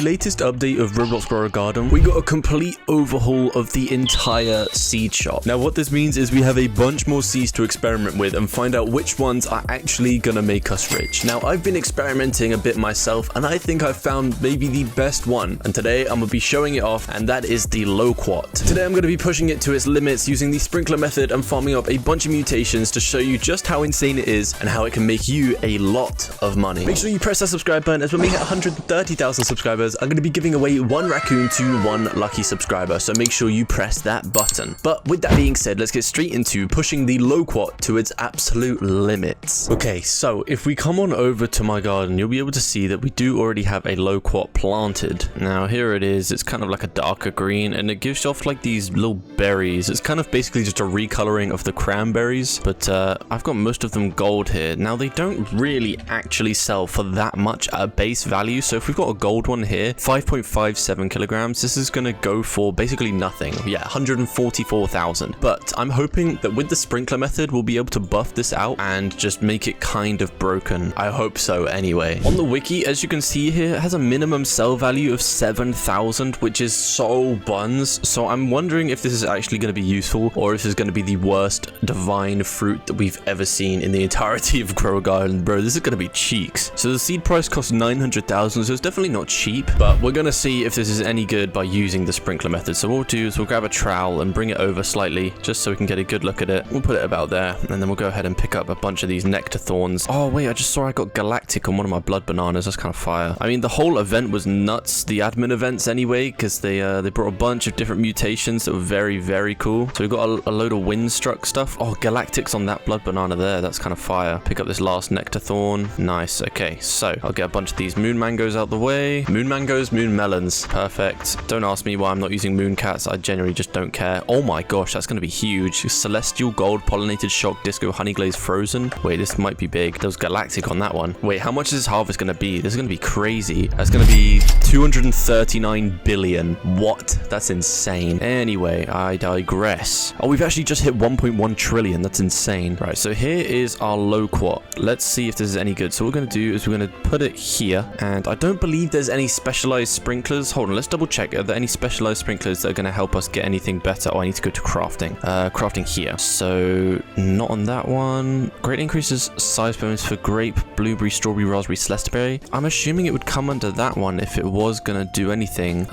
latest update of Roblox Grow Garden, we got a complete overhaul of the entire seed shop. Now what this means is we have a bunch more seeds to experiment with and find out which ones are actually gonna make us rich. Now I've been experimenting a bit myself and I think I've found maybe the best one, and today I'm gonna be showing it off, and that is the LOQUAT. Today I'm gonna be pushing it to its limits using the sprinkler method and farming up a bunch of mutations to show you just how insane it is and how it can make you a lot of money. Make sure you press that subscribe button, as when we hit 130,000 subscribers, I'm going to be giving away one raccoon to one lucky subscriber, so make sure you press that button. But with that being said, let's get straight into pushing the LOQUAT to its absolute limits. Okay, so if we come on over to my garden, you'll be able to see that we do already have a LOQUAT planted. Now here it is, it's kind of like a darker green and it gives off like these little berries. It's kind of basically just a recoloring of the cranberries, but I've got most of them gold here. Now they don't really actually sell for that much at base value, so if we've got a gold one here, 5.57 kilograms, this is gonna go for basically nothing. Yeah, 144,000. But I'm hoping that with the sprinkler method we'll be able to buff this out and just make it kind of broken. I hope so anyway. On the wiki, as you can see here, it has a minimum sell value of 7,000, which is so buns. So I'm wondering if this is actually going to be useful, or if this is going to be the worst divine fruit that we've ever seen in the entirety of Grow Garden. Bro, this is going to be cheeks. So the seed price costs 900,000, so it's definitely not cheap, but we're going to see if this is any good by using the sprinkler method. So what we'll do is we'll grab a trowel and bring it over slightly, just so we can get a good look at it. We'll put it about there, and then we'll go ahead and pick up a bunch of these nectar thorns. Oh wait, I just saw I got galactic on one of my blood bananas. That's kind of fire. I mean, the whole event was nuts, the admin events anyway, because they brought a bunch of different mutations that were very cool. So we've got a load of windstruck stuff. Oh, galactics on that blood banana there. That's kind of fire. Pick up this last nectar thorn. Nice. Okay, so I'll get a bunch of these moon mangoes out the way. Moon mangoes, moon melons. Perfect. Don't ask me why I'm not using moon cats. I generally just don't care. Oh my gosh, that's going to be huge. Celestial gold pollinated shock disco honey glaze frozen. Wait, this might be big. There was galactic on that one. Wait, how much is this harvest going to be? This is going to be crazy. That's going to be 239 billion. What? That's insane. Anyway, I digress. Oh, we've actually just hit 1.1 trillion. That's insane. Right, so here is our LOQUAT. Let's see if this is any good. So what we're going to do is we're going to put it here, and I don't believe there's any specialized sprinklers. Hold on, let's double check. Are there any specialized sprinklers that are going to help us get anything better? Oh, I need to go to crafting. Crafting here. So not on that one. Great increases size bonus for grape, blueberry, strawberry, raspberry, celeste berry. I'm assuming it would come under that one if it was going to do anything.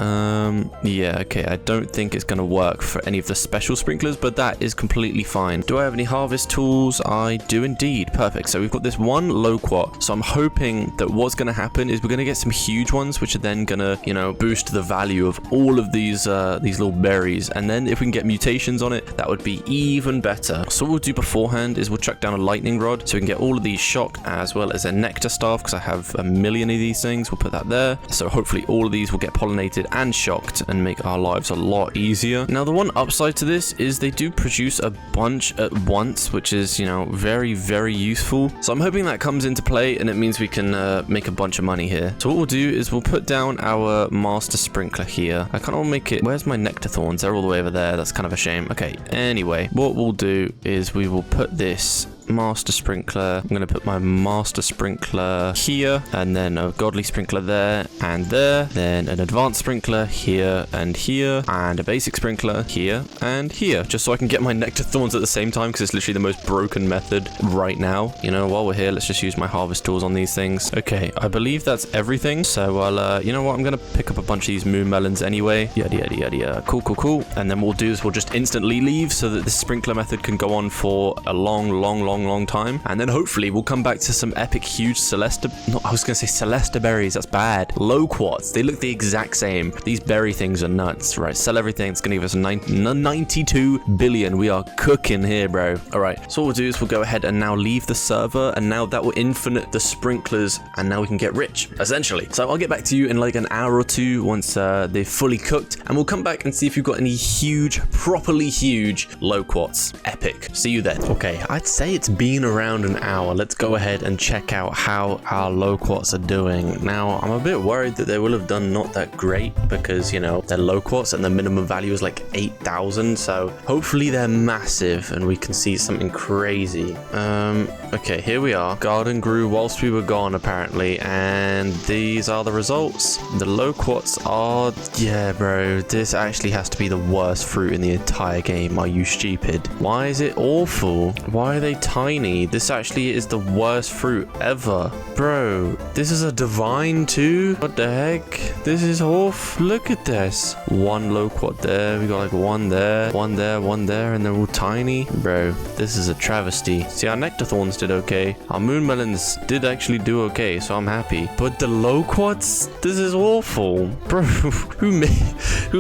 Yeah, okay. I don't think it's going to work for any of the special sprinklers, but that is completely fine. Do I have any harvest tools? I do indeed. Perfect. So we've got this one LOQUAT. So I'm hoping that what's going to happen is we're going to get some huge ones, which are then going to, you know, boost the value of all of these little berries. And then if we can get mutations on it, that would be even better. So what we'll do beforehand is we'll chuck down a lightning rod so we can get all of these shock, as well as a nectar staff, because I have a million of these things. We'll put that there. So hopefully all of these will get pollinated and shocked and make our lives a lot easier. Now the one upside to this is they do produce a bunch at once, which is, you know, very useful. So I'm hoping that comes into play and it means we can make a bunch of money here. So what we'll do is we'll put down our master sprinkler here. I kind of want to make it, where's my nectar thorns? They're all the way over there. That's kind of a shame. Okay, anyway, what we'll do is we will put this master sprinkler. I'm going to put my master sprinkler here, and then a godly sprinkler there and there, then an advanced sprinkler here and here, and a basic sprinkler here and here, just so I can get my nectar thorns at the same time, because it's literally the most broken method right now. You know, while we're here, let's just use my harvest tools on these things. Okay, I believe that's everything. So I'll you know what, I'm going to pick up a bunch of these moon melons anyway. Yada. Cool. And then what we'll do is we'll just instantly leave so that the sprinkler method can go on for a long time, and then hopefully we'll come back to some epic huge I was gonna say celeste berries. That's bad. LOQUATs, they look the exact same. These berry things are nuts. Right, sell everything. It's gonna give us 92 billion. We are cooking here, bro. All right, so what we'll do is we'll go ahead and now leave the server, and now that will infinite the sprinklers, and now we can get rich essentially. So I'll get back to you in like an hour or two once they're fully cooked, and we'll come back and see if you've got any huge, properly huge LOQUATs. Epic. See you then. Okay, I'd say it's it's been around an hour. Let's go ahead and check out how our loquats are doing. Now, I'm a bit worried that they will have done not that great because, you know, they're loquats and the minimum value is like 8,000. So hopefully they're massive and we can see something crazy. Okay, here we are. Garden grew whilst we were gone, apparently, and these are the results. The loquats are... yeah, bro, this actually has to be the worst fruit in the entire game. Are you stupid? Why is it awful? Why are they tiny? This actually is the worst fruit ever. Bro, this is a divine too? What the heck? This is awful. Look at this. One loquat there. We got like one there, one there, one there, and they're all tiny. Bro, this is a travesty. See, our nectar thorns did okay. Our moon melons did actually do okay, so I'm happy. But the loquats? This is awful. Bro, who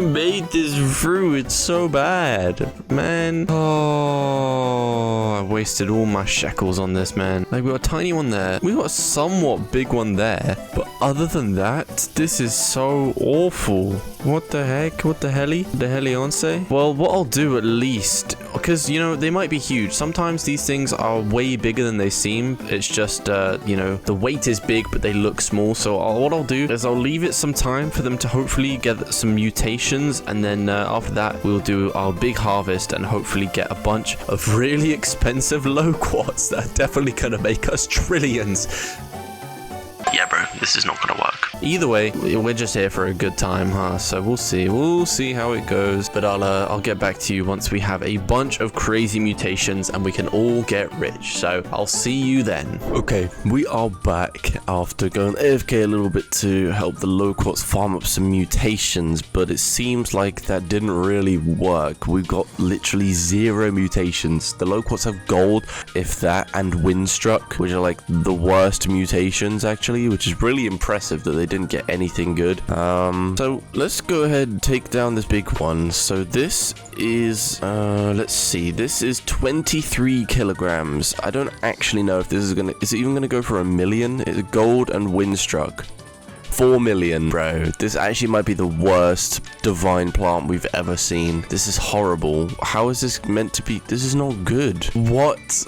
made this fruit? It's so bad. Man. Oh, I wasted all my shekels on this, man. Like, we got a tiny one there. We got a somewhat big one there. But other than that, this is so awful. What the heck? What the helly? The helionce? Well, what I'll do at least, because, you know, they might be huge. Sometimes these things are way bigger than they seem. It's just, you know, the weight is big, but they look small. So what I'll do is I'll leave it some time for them to hopefully get some mutations. And then after that, we'll do our big harvest and hopefully get a bunch of really expensive loquats that are definitely going to make us trillions. Yeah, bro, this is not gonna work. Either way, we're just here for a good time, huh? So we'll see how it goes. But I'll get back to you once we have a bunch of crazy mutations and we can all get rich. So I'll see you then. Okay, we are back after going AFK a little bit to help the loquats farm up some mutations, but it seems like that didn't really work. We've got literally 0 mutations. The loquats have gold, if that, and windstruck, which are like the worst mutations actually, which is really impressive that they didn't get anything good. So let's go ahead and take down this big one. So this is let's see, this is 23 kilograms. I don't actually know if this is it even gonna go for 1 million? It's gold and windstruck. 4 million, bro. This actually might be the worst divine plant we've ever seen. This is horrible. How is this meant to be? This is not good. What?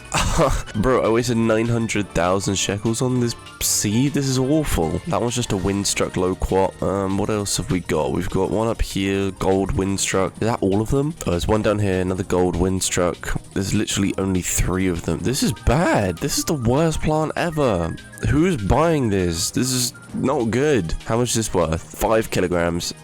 Bro, I wasted 900,000 shekels on this seed. This is awful. That one's just a windstruck loquat. What else have we got? We've got one up here, gold windstruck. Is that all of them? Oh, there's one down here, another gold windstruck. There's literally only 3 of them. This is bad. This is the worst plant ever. Who's buying this? This is not good. How much is this worth? 5 kilograms.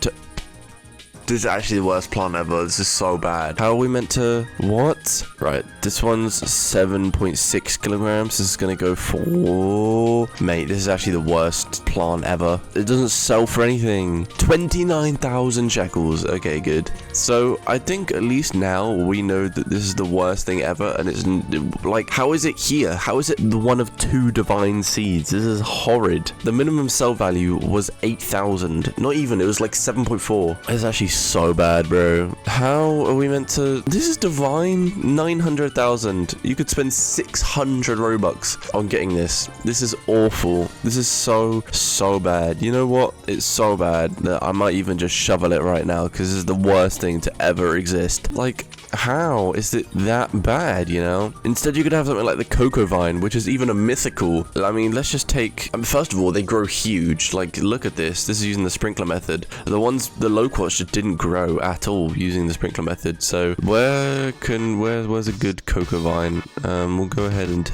This is actually the worst plant ever. This is so bad. How are we meant to... what? Right, this one's 7.6 kilograms. This is gonna go for... mate, this is actually the worst plant ever. It doesn't sell for anything. 29,000 shekels. Okay, good. So, I think at least now we know that this is the worst thing ever, and it's... like, how is it here? How is it the one of 2 divine seeds? This is horrid. The minimum sell value was 8,000. Not even, it was like 7.4. It's actually so bad, bro. How are we meant to... this is divine. 900,000. You could spend 600 Robux on getting this. This is awful. This is so bad. You know what? It's so bad that I might even just shovel it right now because this is the worst thing to ever exist. Like, how is it that bad, you know? Instead, you could have something like the cocoa vine, which is even a mythical. I mean, let's just take... first of all, they grow huge. Like, look at this. This is using the sprinkler method. The loquats just didn't grow at all using the sprinkler method. So, where's a good cocoa vine? We'll go ahead and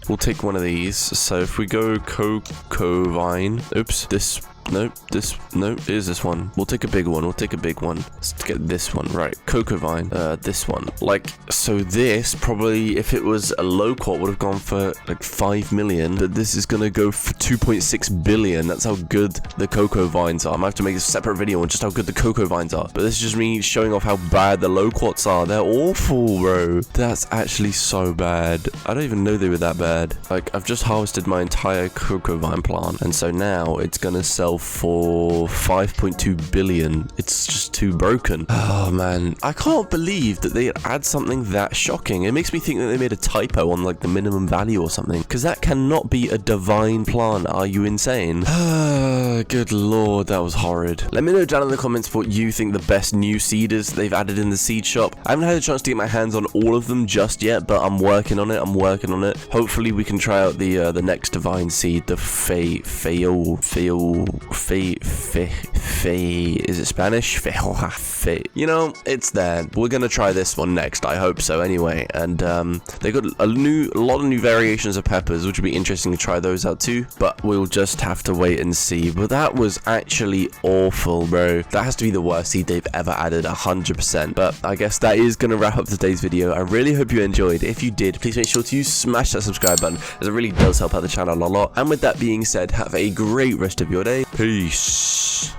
we'll take one of these. So, if we go cocoa vine... oops, this... nope, it is this one. We'll take a big one. Let's get this one. Right, cocoa vine. This one. Like, so this probably, if it was a loquat, would have gone for like 5 million. But this is gonna go for 2.6 billion. That's how good the cocoa vines are. I might have to make a separate video on just how good the cocoa vines are. But this is just me showing off how bad the loquats are. They're awful, bro. That's actually so bad. I don't even know they were that bad. Like, I've just harvested my entire cocoa vine plant, and so now it's gonna sell for 5.2 billion. It's just too broken. Oh man, I can't believe that they add something that shocking. It makes me think that they made a typo on like the minimum value or something, because that cannot be a divine plant. Are you insane? Good lord, that was horrid. Let me know down in the comments what you think the best new seeders they've added in the seed shop. I haven't had a chance to get my hands on all of them just yet, but I'm working on it. Hopefully we can try out the next divine seed, the is it Spanish? You know, it's there. We're gonna try this one next. I hope so anyway. And they got a lot of new variations of peppers, which would be interesting to try those out too, but we'll just have to wait and see. But that was actually awful, bro. That has to be the worst seed they've ever added, 100%. But I guess that is gonna wrap up today's video. I really hope you enjoyed. If you did, please make sure to smash that subscribe button, as it really does help out the channel a lot. And with that being said, have a great rest of your day. Peace.